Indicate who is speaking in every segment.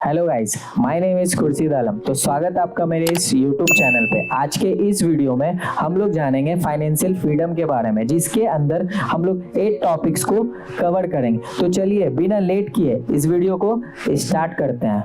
Speaker 1: Hello guys, my name is Khurshid Alam. तो स्वागत है आपका मेरे इस यूट्यूब चैनल पे। आज के इस वीडियो में हम लोग जानेंगे फाइनेंशियल फ्रीडम के बारे में, जिसके अंदर हम लोग 8 टॉपिक्स को कवर करेंगे। तो चलिए बिना लेट किए इस वीडियो को स्टार्ट करते हैं।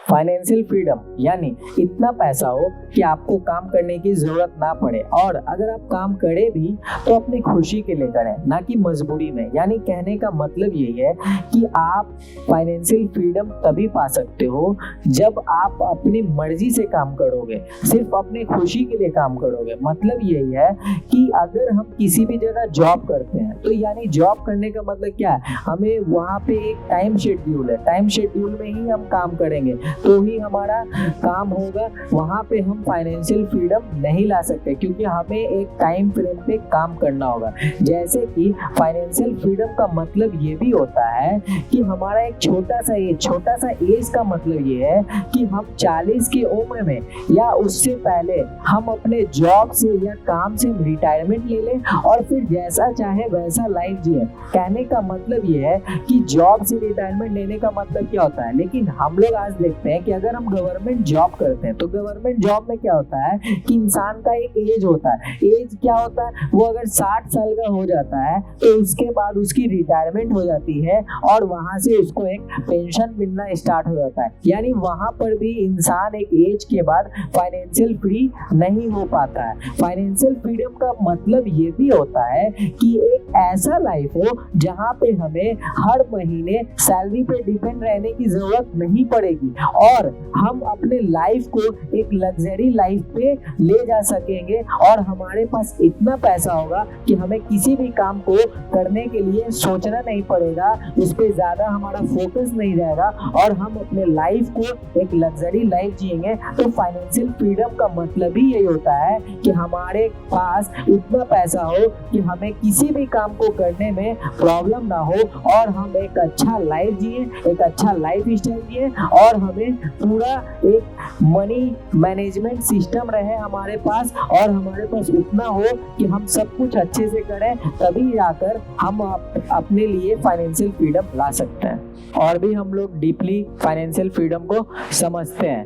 Speaker 1: फाइनेंशियल फ्रीडम यानी इतना पैसा हो कि आपको काम करने की जरूरत ना पड़े, और अगर आप काम करें भी तो अपनी खुशी के लिए करें, ना कि मजबूरी में। यानी कहने का मतलब यही है कि आप फाइनेंशियल फ्रीडम तभी पा सकते हो जब आप अपनी मर्जी से काम करोगे, सिर्फ अपनी खुशी के लिए काम करोगे। मतलब यही है कि अगर हम किसी भी जगह जॉब करते हैं तो यानी जॉब करने का मतलब क्या है, हमें वहाँ पे एक टाइम शेड्यूल है, टाइम शेड्यूल में ही हम काम करेंगे तो ही हमारा काम होगा। वहां पे हम फाइनेंशियल फ्रीडम नहीं ला सकते, क्योंकि हमें एक टाइम फ्रेम पे काम करना होगा। जैसे कि फाइनेंशियल फ्रीडम का मतलब ये भी होता है कि हमारा एक छोटा सा एज का मतलब ये है कि हम 40 की उम्र में या उससे पहले हम अपने जॉब से या काम से रिटायरमेंट ले लें और फिर जैसा चाहे वैसा लाइफ जिए। कहने का मतलब ये है कि जॉब से रिटायरमेंट लेने का मतलब क्या होता है। लेकिन हम लोग आज देखते हैं कि अगर हम गवर्नमेंट जॉब करते हैं तो गवर्नमेंट जॉब में क्या होता है कि इंसान का एक एज होता है। एज क्या होता है, वो अगर 60 साल का हो जाता है तो उसके बाद उसकी रिटायरमेंट हो जाती है और वहां से उसको एक पेंशन मिलना स्टार्ट हो जाता है। यानी वहां पर भी इंसान एक एज के बाद फाइनेंशियल फ्री नहीं हो पाता है। फाइनेंशियल फ्रीडम का मतलब ये भी होता है कि एक ऐसा लाइफ हो जहां पे हमें हर महीने सैलरी पे डिपेंड रहने की जरूरत नहीं पड़ेगी और हम अपने लाइफ को एक लग्जरी लाइफ पे ले जा सकेंगे, और हमारे पास इतना पैसा होगा कि हमें किसी भी काम को करने के लिए सोचना नहीं पड़ेगा, उस पर ज्यादा हमारा फोकस नहीं रहेगा और हम अपने लाइफ को एक लग्जरी लाइफ जिएंगे। तो फाइनेंशियल फ्रीडम का मतलब ही यही होता है कि हमारे पास उतना पैसा हो कि हमें किसी भी काम को करने में प्रॉब्लम ना हो और हम एक अच्छा लाइफ जिए, एक अच्छा लाइफ स्टाइल जिए, और हमें पूरा एक मनी मैनेजमेंट सिस्टम रहे हमारे पास, और हमारे पास उतना हो कि हम सब कुछ अच्छे से करें। तभी जाकर हम अपने लिए फाइनेंशियल फ्रीडम ला सकते हैं। और भी हम लोग डीपली फाइनेंशियल फ्रीडम को समझते हैं।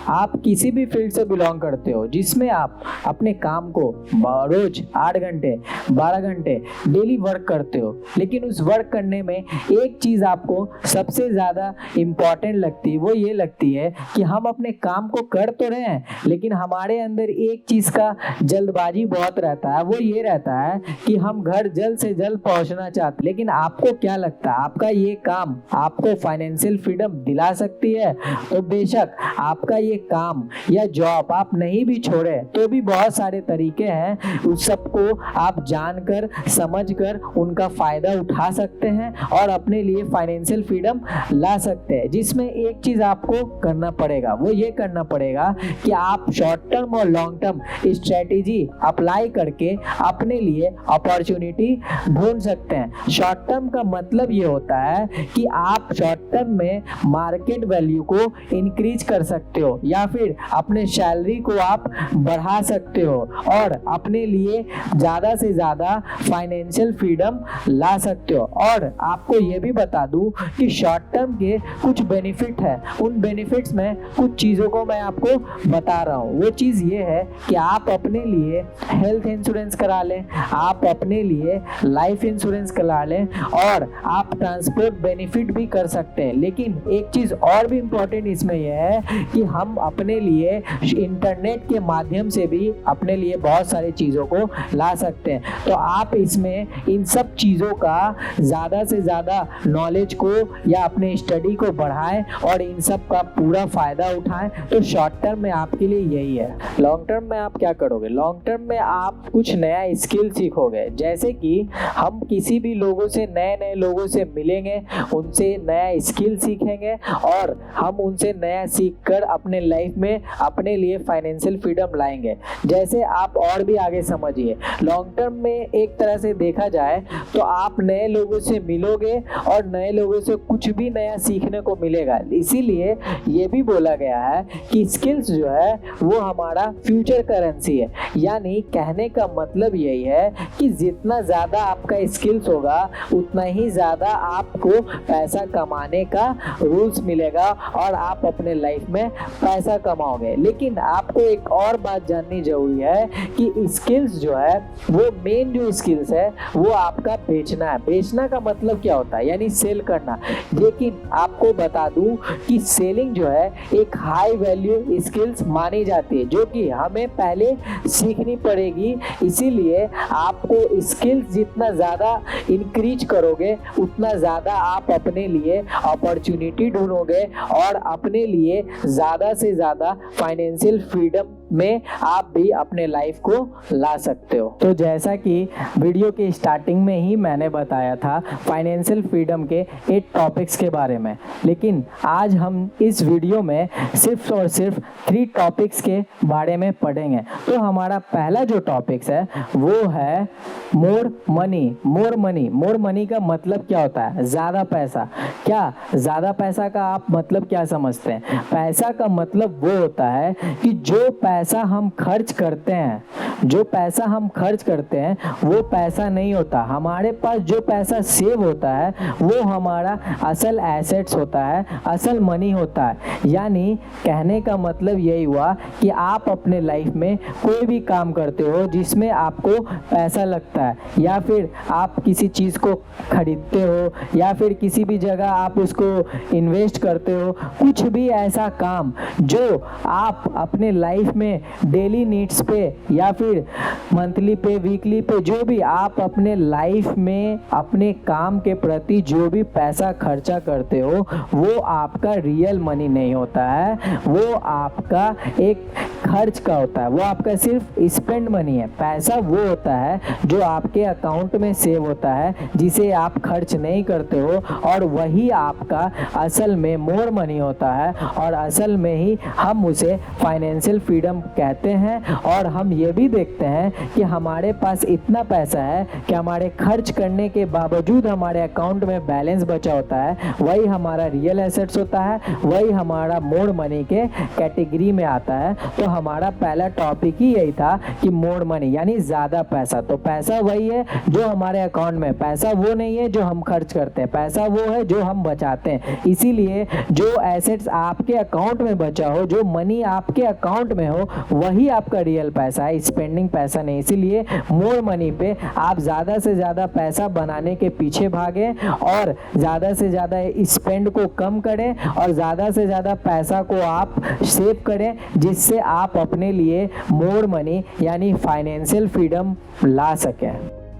Speaker 1: आप किसी भी फील्ड से बिलोंग करते हो जिसमें आप अपने काम को रोज 8 घंटे 12 घंटे डेली वर्क करते हो, लेकिन उस वर्क करने में एक चीज आपको सबसे ज्यादा इम्पोर्टेंट लगती है, वो ये लगती है कि हम अपने काम को कर तो रहे हैं लेकिन हमारे अंदर एक चीज का जल्दबाजी बहुत रहता है। वो ये रहता है कि हम घर जल्द से जल्द पहुंचना चाहते। लेकिन आपको क्या लगता है, आपका ये काम आपको फाइनेंशियल फ्रीडम दिला सकती है? तो बेशक आपका ये काम या जॉब आप नहीं भी छोड़े तो भी बहुत सारे तरीके हैं, उस सबको आप जानकर समझकर उनका फायदा उठा सकते हैं और अपने लिए फाइनेंशियल फ्रीडम ला सकते हैं। जिसमें एक चीज आपको करना पड़ेगा, वो ये करना पड़ेगा कि आप शॉर्ट टर्म और लॉन्ग टर्म स्ट्रेटेजी अप्लाई करके अपने लिए अपॉर्चुनिटी ढूंढ सकते हैं। शॉर्ट टर्म का मतलब ये होता है कि आप शॉर्ट टर्म में मार्केट वैल्यू को इंक्रीज कर सकते हो या फिर अपने सैलरी को आप बढ़ा सकते हो और अपने लिए ज्यादा से ज्यादा फाइनेंशियल फ्रीडम ला सकते हो। और आपको ये भी बता दूं कि शॉर्ट टर्म के कुछ बेनिफिट है, उन बेनिफिट्स में कुछ चीजों को मैं आपको बता रहा हूँ। वो चीज ये है कि आप अपने लिए हेल्थ इंश्योरेंस करा लें, आप अपने लिए लाइफ इंश्योरेंस करा लें और आप ट्रांसपोर्ट बेनिफिट भी कर सकते हैं। लेकिन एक चीज और भी इम्पोर्टेंट इसमें यह है कि हम अपने लिए इंटरनेट के माध्यम से भी अपने लिए बहुत सारी चीजों को ला सकते हैं। तो आप इसमें इन सब चीजों का ज्यादा से ज्यादा नॉलेज को या अपने स्टडी को बढ़ाएं और इन सब का पूरा फायदा उठाएं। तो शॉर्ट टर्म में आपके लिए यही है। लॉन्ग टर्म में आप क्या करोगे? लॉन्ग टर्म में आप कुछ नया स्किल सीखोगे। जैसे कि हम किसी भी लोगों से नए नए लोगों से मिलेंगे, उनसे उनसे नया स्किल सीखेंगे और हम उनसे नया सीख कर अपने लाइफ में अपने लिए फाइनेंशियल फ्रीडम लाएंगे। जैसे आप और भी आगे समझिए, लॉन्ग टर्म में एक तरह से देखा जाए तो आप नए लोगों से मिलोगे और नए लोगों से कुछ भी नया सीखने को मिलेगा। इसीलिए ये भी बोला गया है कि स्किल्स जो है वो हमारा फ्यूचर करेंसी है। यानी कहने का मतलब यही है कि जितना ज़्यादा आपका स्किल्स होगा उतना ही ज़्यादा आपको पैसा कमाने का रूल्स मिलेगा और आप अपने लाइफ में पैसा कमाओगे। लेकिन आपको एक और बात जाननी जरूरी है कि स्किल्स जो है वो मेन जो स्किल्स है वो आपका बेचना है। बेचना का मतलब क्या होता है, यानी सेल करना। लेकिन आपको बता दूं कि सेलिंग जो है एक हाई वैल्यू स्किल्स मानी जाती है जो कि हमें पहले सीखनी पड़ेगी। इसीलिए आपको स्किल्स जितना ज़्यादा इंक्रीज करोगे उतना ज़्यादा आप अपने लिए अपॉर्चुनिटी ढूंढोगे और अपने लिए ज़्यादा से ज़्यादा फाइनेंशियल फ्रीडम में आप भी अपने लाइफ को ला सकते हो। तो जैसा कि वीडियो के स्टार्टिंग में ही मैंने बताया था फाइनेंशियल फ्रीडम के 8 टॉपिक्स के बारे में, लेकिन आज हम इस वीडियो में सिर्फ और सिर्फ 3 टॉपिक्स के बारे में पढ़ेंगे। तो हमारा पहला जो टॉपिक्स है वो है more money. More money, more money का मतलब क्या होता है? ज़्यादा पैसा। क्या ज़्यादा पैसा का आप मतलब क्या समझते हैं? पैसा का मतलब वो होता है कि जो पैसा हम खर्च करते हैं, जो पैसा हम खर्च करते हैं वो पैसा नहीं होता। हमारे पास जो पैसा सेव होता है वो हमारा असल एसेट्स होता है, असल मनी होता है। यानी कहने का मतलब यही हुआ कि आप अपने लाइफ में कोई भी काम करते हो जिसमें आपको पैसा लगता है, या फिर आप किसी चीज़ को खरीदते हो या फिर किसी भी जगह आप उसको इन्वेस्ट करते हो, कुछ भी ऐसा काम जो आप अपने लाइफ में डेली नीड्स पे या फिर मंथली पे, वीकली पे, जो भी आप अपने लाइफ में अपने काम के प्रति जो भी पैसा खर्चा करते हो वो आपका रियल मनी नहीं होता है, वो आपका एक खर्च का होता है, वो आपका सिर्फ स्पेंड मनी है। पैसा वो होता है जो आपके अकाउंट में सेव होता है जिसे आप खर्च नहीं करते हो, और वही आपका असल में मोर मनी होता है और असल में ही हम उसे फाइनेंशियल फ्रीडम कहते हैं। और हम ये भी देखते हैं कि हमारे पास इतना पैसा है कि हमारे खर्च करने के बावजूद हमारे अकाउंट में बैलेंस बचा होता है, वही हमारा रियल एसेट्स होता है, वही हमारा मोर मनी के कैटेगरी में आता है। तो हमारा पहला टॉपिक ही यही था कि मोर मनी यानी ज़्यादा पैसा। तो पैसा वही है जो हमारे अकाउंट में, पैसा वो नहीं है जो हम खर्च करते हैं, पैसा वो है जो हम बचाते हैं। इसीलिए जो एसेट्स आपके अकाउंट में बचा हो, जो मनी आपके अकाउंट में हो, वही आपका रियल पैसा है, स्पेंडिंग पैसा नहीं। इसीलिए मोर मनी पे आप ज़्यादा से ज़्यादा पैसा बनाने के पीछे भागें और ज़्यादा से ज़्यादा स्पेंड को कम करें और ज़्यादा से ज़्यादा पैसा को आप सेव करें, जिससे आप अपने लिए मोर मनी यानी फाइनेंशियल फ्रीडम ला सकें।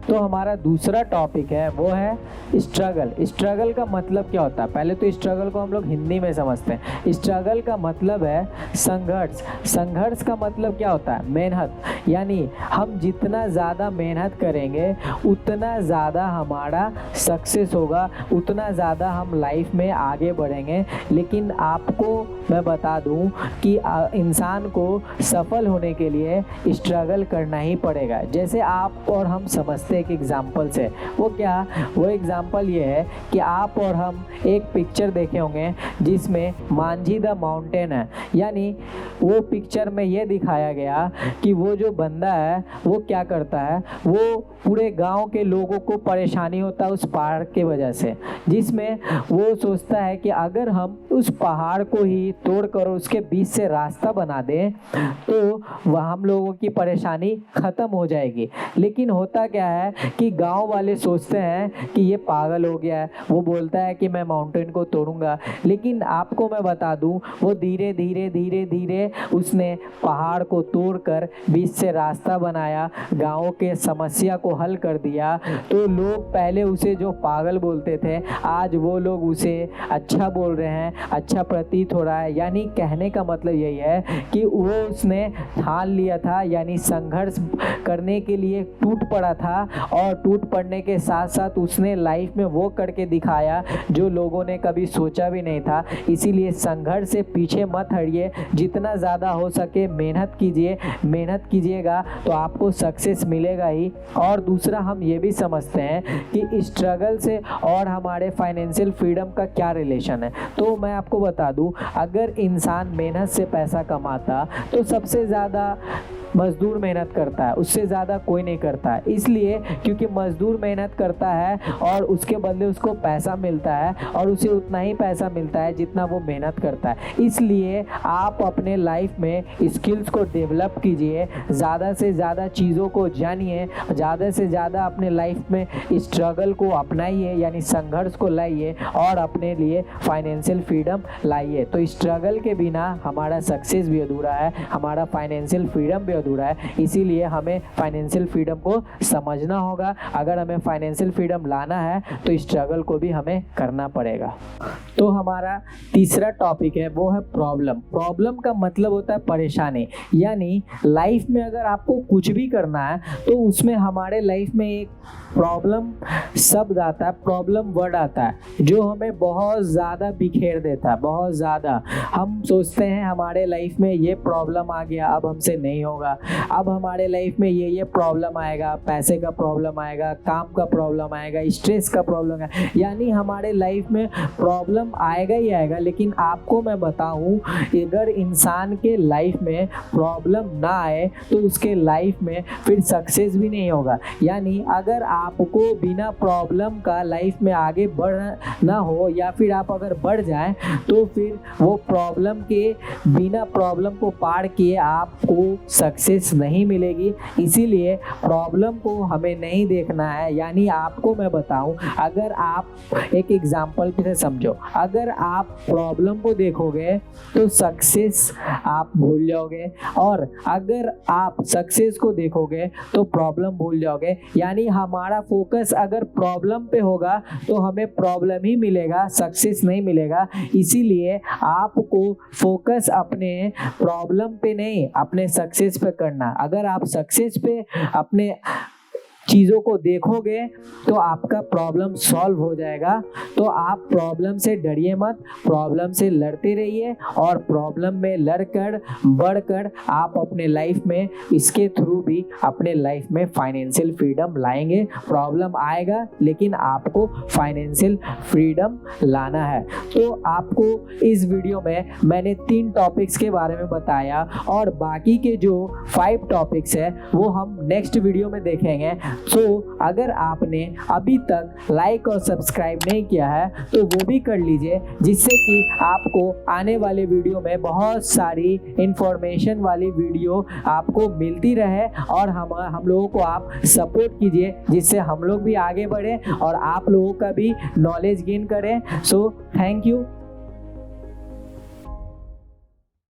Speaker 1: तो हमारा दूसरा टॉपिक है वो है स्ट्रगल। स्ट्रगल का मतलब क्या होता है? पहले तो स्ट्रगल को हम लोग हिंदी में समझते हैं। स्ट्रगल का मतलब है संघर्ष। संघर्ष का मतलब क्या होता है? मेहनत। यानी हम जितना ज़्यादा मेहनत करेंगे उतना ज़्यादा हमारा सक्सेस होगा, उतना ज़्यादा हम लाइफ में आगे बढ़ेंगे। लेकिन आपको मैं बता दूं कि इंसान को सफल होने के लिए स्ट्रगल करना ही पड़ेगा। जैसे आप और हम समझते एक एग्जाम्पल से, वो क्या? वो एग्जाम्पल ये है कि आप और हम एक पिक्चर देखे होंगे जिसमें मांझी द माउंटेन है। यानी वो पिक्चर में ये दिखाया गया कि वो जो बंदा है वो क्या करता है, वो पूरे गांव के लोगों को परेशानी होता है उस पहाड़ के वजह से, जिसमें वो सोचता है कि अगर हम उस पहाड़ को ही तोड़कर उसके बीच से रास्ता बना दें तो वह हम लोगों की परेशानी ख़त्म हो जाएगी। लेकिन होता क्या है कि गांव वाले सोचते हैं कि ये पागल हो गया है, वो बोलता है कि मैं माउंटेन को तोड़ूंगा। लेकिन आपको मैं बता दूं वो धीरे धीरे धीरे धीरे उसने पहाड़ को तोड़कर बीच से रास्ता बनाया, गांव के समस्या को हल कर दिया। तो लोग पहले उसे जो पागल बोलते थे आज वो लोग उसे अच्छा बोल रहे हैं, अच्छा प्रतीत हो रहा है। यानी कहने का मतलब यही है कि वो उसने ठान लिया था, यानी संघर्ष करने के लिए टूट पड़ा था और टूट पड़ने के साथ साथ उसने लाइफ में वो करके दिखाया जो लोगों ने कभी सोचा भी नहीं था। इसीलिए संघर्ष से पीछे मत हटिए, जितना ज़्यादा हो सके मेहनत कीजिए, मेहनत कीजिएगा तो आपको सक्सेस मिलेगा ही। और दूसरा हम ये भी समझते हैं कि स्ट्रगल से और हमारे फाइनेंशियल फ्रीडम का क्या रिलेशन है। तो मैं आपको बता दूं, अगर इंसान मेहनत से पैसा कमाता तो सबसे ज़्यादा मजदूर मेहनत करता है, उससे ज़्यादा कोई नहीं करता है। इसलिए क्योंकि मजदूर मेहनत करता है और उसके बदले उसको पैसा मिलता है और उसे उतना ही पैसा मिलता है जितना वो मेहनत करता है। इसलिए आप अपने लाइफ में स्किल्स को डेवलप कीजिए, ज़्यादा से ज़्यादा चीज़ों को जानिए, ज़्यादा से ज़्यादा अपने लाइफ में स्ट्रगल को अपनाइए, यानी संघर्ष को लाइए और अपने लिए फाइनेंशियल फ्रीडम लाइए। तो स्ट्रगल के बिना हमारा सक्सेस भी अधूरा है, हमारा फाइनेंशियल फ्रीडम भी अधूरा है। इसीलिए हमें फाइनेंशियल फ्रीडम को समझना होगा। अगर हमें फाइनेंशियल फ्रीडम लाना है तो स्ट्रगल को भी हमें करना पड़ेगा। तो हमारा तीसरा टॉपिक है वो है प्रॉब्लम। प्रॉब्लम का मतलब होता है परेशानी, यानी लाइफ में अगर आपको कुछ भी करना है तो उसमें हमारे लाइफ में एक प्रॉब्लम शब्द आता है, प्रॉब्लम वर्ड आता है जो हमें बहुत ज़्यादा बिखेर देता है। बहुत ज़्यादा हम सोचते हैं हमारे लाइफ में ये प्रॉब्लम आ गया, अब हमसे नहीं होगा, अब हमारे लाइफ में ये प्रॉब्लम आएगा, पैसे का प्रॉब्लम आएगा, काम का प्रॉब्लम आएगा, स्ट्रेस का प्रॉब्लम आएगा, यानी हमारे लाइफ में प्रॉब्लम आएगा ही आएगा। लेकिन आपको मैं बताऊं, अगर इंसान के लाइफ में प्रॉब्लम ना आए तो उसके लाइफ में फिर सक्सेस भी नहीं होगा। यानी अगर आपको बिना प्रॉब्लम का लाइफ में आगे बढ़ना हो या फिर आप अगर बढ़ जाएं तो फिर वो प्रॉब्लम के बिना प्रॉब्लम को पार किए आपको सक्सेस नहीं मिलेगी। इसीलिए प्रॉब्लम को हमें नहीं देखना है। यानी आपको मैं बताऊं, अगर आप एक एग्जांपल से समझो, अगर आप प्रॉब्लम को देखोगे तो सक्सेस आप भूल जाओगे, और अगर आप सक्सेस को देखोगे तो प्रॉब्लम भूल जाओगे। यानी हमारा फोकस अगर प्रॉब्लम पे होगा तो हमें प्रॉब्लम ही मिलेगा, सक्सेस नहीं मिलेगा। इसीलिए आपको फोकस अपने प्रॉब्लम पे नहीं, अपने सक्सेस पे करना। अगर आप सक्सेस पे अपने चीज़ों को देखोगे तो आपका प्रॉब्लम सॉल्व हो जाएगा। तो आप प्रॉब्लम से डरिए मत, प्रॉब्लम से लड़ते रहिए और प्रॉब्लम में लड़कर बढ़कर आप अपने लाइफ में इसके थ्रू भी अपने लाइफ में फाइनेंशियल फ्रीडम लाएंगे। प्रॉब्लम आएगा लेकिन आपको फाइनेंशियल फ्रीडम लाना है। तो आपको इस वीडियो में मैंने 3 टॉपिक्स के बारे में बताया और बाकी के जो 5 टॉपिक्स है वो हम नेक्स्ट वीडियो में देखेंगे। अगर आपने अभी तक लाइक और सब्सक्राइब नहीं किया है तो वो भी कर लीजिए, जिससे कि आपको आने वाले वीडियो में बहुत सारी इंफॉर्मेशन वाली वीडियो आपको मिलती रहे और हम लोगों को आप सपोर्ट कीजिए, जिससे हम लोग भी आगे बढ़े और आप लोगों का भी नॉलेज गेन करें। So thank you.